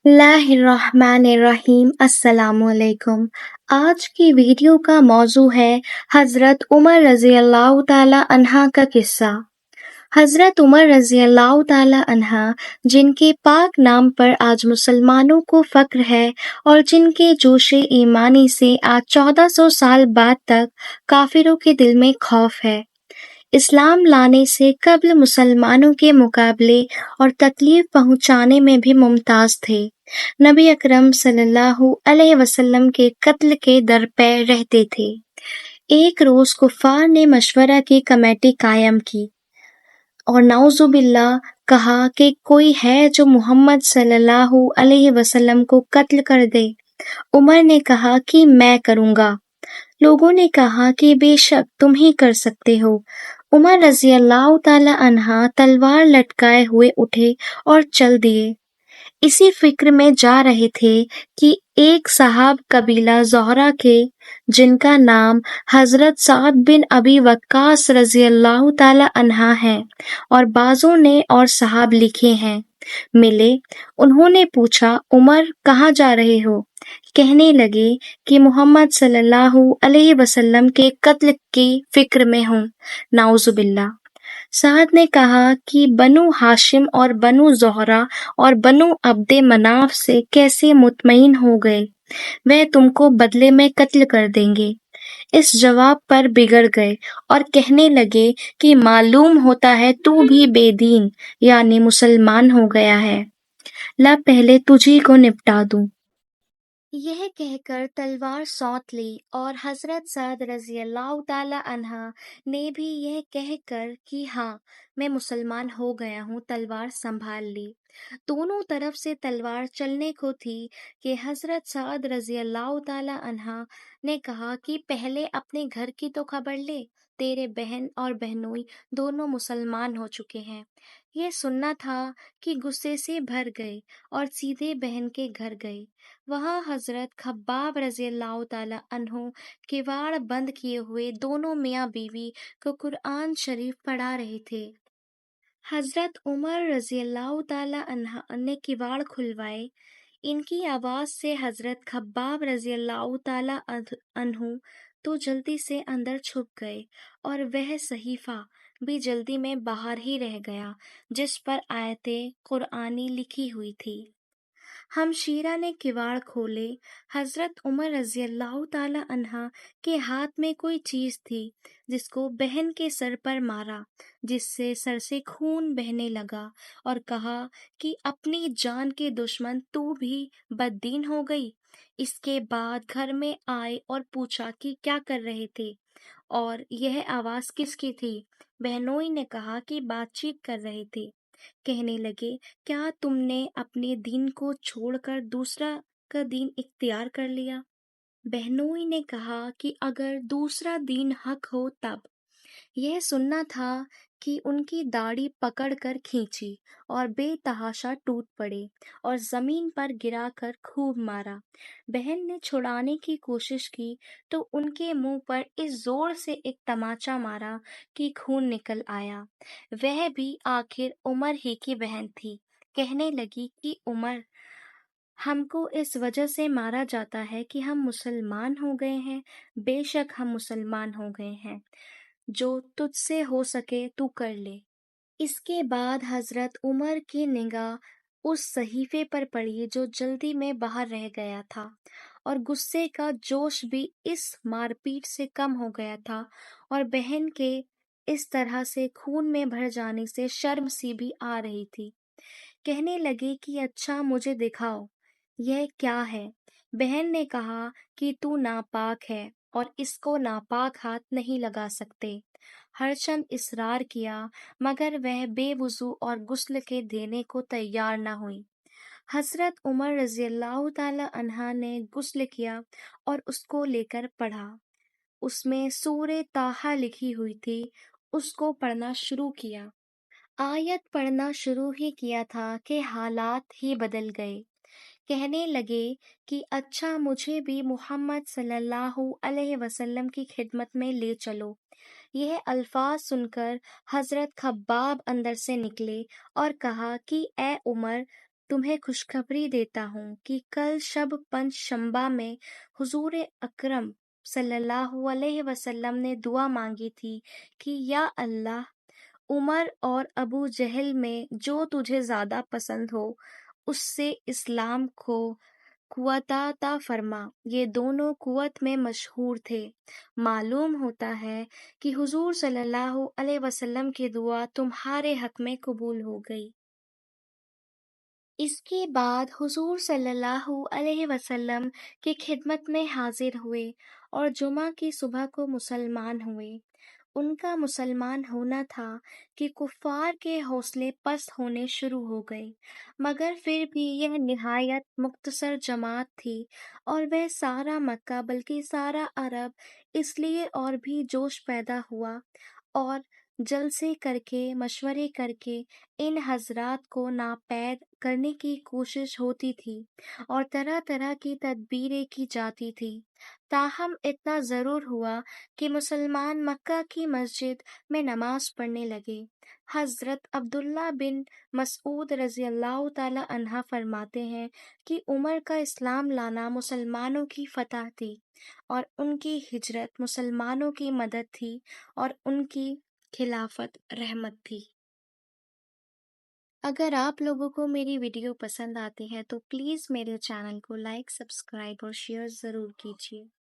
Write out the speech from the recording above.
बिस्मिल्लाहिर्रहमानिर्रहीम। अस्सलामुअलैकुम। आज की वीडियो का मौजू है हज़रत उमर रज़ी अल्लाह ताला अन्हा का किस्सा। हज़रत उमर रज़ी अल्लाह ताला अन्हा, जिनके पाक नाम पर आज मुसलमानों को फ़ख्र है और जिनके जोशे ईमानी से आज 1400 साल बाद तक काफिरों के दिल में खौफ है, इस्लाम लाने से कब्ल मुसलमानों के मुकाबले और तकलीफ पहुंचाने में भी मुमताज थे। नबी अकरम सल्लल्लाहु अलैहि वसल्लम के कत्ल के दर पे रहते थे। एक रोज कुफार ने मशवरा की कमेटी कायम की और नाउजुबिल्लाह कहा कि कोई है जो मोहम्मद सल्लल्लाहु अलैहि वसल्लम को कत्ल कर दे। उमर ने कहा कि मैं करूंगा। लोगों ने कहा कि बेशक तुम ही कर सकते हो। उमर रज़ी अल्लाह ताला अन्हा तलवार लटकाए हुए उठे और चल दिए। इसी फिक्र में जा रहे थे कि एक साहब कबीला ज़ोहरा के, जिनका नाम हज़रत साद बिन अबी वक्कास रज़ी अल्लाह ताला अन्हा है और बाज़ों ने और साहब लिखे हैं, मिले। उन्होंने पूछा, उमर कहाँ जा रहे हो? कहने लगे कि मोहम्मद सल्लल्लाहु अलैहि वसल्लम के कत्ल की फिक्र में हूँ। नाउजुबिल्लाह। साद ने कहा कि बनु हाशिम और बनु ज़ोहरा और बनु अब्दे मनाफ से कैसे मुतमईन हो गए, वह तुमको बदले में कत्ल कर देंगे। इस जवाब पर बिगड़ गए और कहने लगे कि मालूम होता है तू भी बेदीन यानी मुसलमान हो गया है। ला पहले तुझी को निपटा दूं। यह कहकर तलवार सौंत ली और हजरत साद रज़ी अल्लाह ताला अन्हा ने भी यह कहकर कि हाँ मैं मुसलमान हो गया हूँ, तलवार संभाल ली। दोनों तरफ से तलवार चलने को थी कि हजरत साद रज़ी अल्लाह ताला अन्हा ने कहा कि पहले अपने घर की तो खबर ले, तेरे बहन और बहनोई दोनों मुसलमान हो चुके हैं। यह सुनना था कि गुस्से से भर गए और सीधे बहन के घर गए। वहां हजरत खब्बाब रज़ी अल्लाह ताला अन्हु किवाड़ बंद किए हुए दोनों मियाँ बीवी को कुरआन शरीफ पढ़ा रहे थे। हजरत उमर रज़ी अल्लाह ताला अन्हा ने किवाड़ खुलवाए। इनकी आवाज से हजरत खब्बाब रज़ी अल्लाह ताला अन्हु तो जल्दी से अंदर छुप गए और वह सहीफा भी जल्दी में बाहर ही रह गया जिस पर आयतें कुरआनी लिखी हुई थी। हमशीरा ने किवाड़ खोले। हजरत उमर रज़ी अल्लाह ताला अन्हा के हाथ में कोई चीज थी जिसको बहन के सर पर मारा, जिससे सर से खून बहने लगा और कहा कि अपनी जान के दुश्मन तू भी बददीन हो गई। इसके बाद घर में आए और पूछा कि क्या कर रहे थे और यह आवाज किसकी थी। बहनोई ने कहा कि बातचीत कर रहे थे। कहने लगे, क्या तुमने अपने दीन को छोड़कर दूसरा का दीन इख्तियार कर लिया? बहनोई ने कहा कि अगर दूसरा दीन हक हो तब। यह सुनना था कि उनकी दाढ़ी पकड़कर खींची और बेतहाशा टूट पड़े और जमीन पर गिराकर खूब मारा। बहन ने छुड़ाने की कोशिश की तो उनके मुंह पर इस जोर से एक तमाचा मारा कि खून निकल आया। वह भी आखिर उमर ही की बहन थी। कहने लगी कि उमर, हमको इस वजह से मारा जाता है कि हम मुसलमान हो गए हैं। बेशक हम मुसलमान हो गए हैं, जो तुझसे हो सके तू कर ले। इसके बाद हजरत उमर की निगाह उस सहीफे पर पड़ी जो जल्दी में बाहर रह गया था और गुस्से का जोश भी इस मारपीट से कम हो गया था और बहन के इस तरह से खून में भर जाने से शर्म सी भी आ रही थी। कहने लगे कि अच्छा मुझे दिखाओ, यह क्या है? बहन ने कहा कि तू नापाक है और इसको नापाक हाथ नहीं लगा सकते। हरचंद इसरार किया मगर वह बेवुजू और गुस्ल के देने को तैयार न हुई। हजरत उमर रज़ी अल्लाह ताला अन्हा ने गुस्ल किया और उसको लेकर पढ़ा। उसमें सूरे ताहा लिखी हुई थी। उसको पढ़ना शुरू किया। आयत पढ़ना शुरू ही किया था कि हालात ही बदल गए। कहने लगे कि अच्छा मुझे भी मोहम्मद सल्लल्लाहु अलैहि वसल्लम की खिदमत में ले चलो। यह अल्फाज सुनकर हजरत खब्बाब अंदर से निकले और कहा कि ए उमर, تمہیں خوشخبری دیتا ہوں کہ کل شب پنج شنبہ میں حضور اکرم صلی اللہ علیہ وسلم نے دعا مانگی تھی کہ یا اللہ، عمر اور ابو جہل میں جو تجھے زیادہ پسند ہو اس سے اسلام کو قوت عطا فرما۔ یہ دونوں قوت میں مشہور تھے۔ معلوم ہوتا ہے کہ حضور صلی اللہ علیہ وسلم کی دعا تمہارے حق میں قبول ہو گئی۔ اس کے بعد حضور صلی اللہ علیہ وسلم کی خدمت میں حاضر ہوئے اور جمعہ کی صبح کو مسلمان ہوئے۔ ان کا مسلمان ہونا تھا کہ کفار کے حوصلے پست ہونے شروع ہو گئے، مگر پھر بھی یہ نہایت مختصر جماعت تھی اور وہ سارا مکہ بلکہ سارا عرب اس لیے اور بھی جوش پیدا ہوا اور جلسے کر کے مشورے کر کے ان حضرات کو ناپید کرنے کی کوشش ہوتی تھی اور طرح طرح کی تدبیریں کی جاتی تھی۔ تاہم اتنا ضرور ہوا کہ مسلمان مکہ کی مسجد میں نماز پڑھنے لگے۔ حضرت عبداللہ بن مسعود رضی اللہ تعالی عنہ فرماتے ہیں کہ عمر کا اسلام لانا مسلمانوں کی فتح تھی اور ان کی ہجرت مسلمانوں کی مدد تھی اور ان کی خلافت رحمت تھی۔ اگر آپ لوگوں کو میری ویڈیو پسند آتی ہے تو پلیز میرے چینل کو لائک، سبسکرائب اور شیئر ضرور کیجیے۔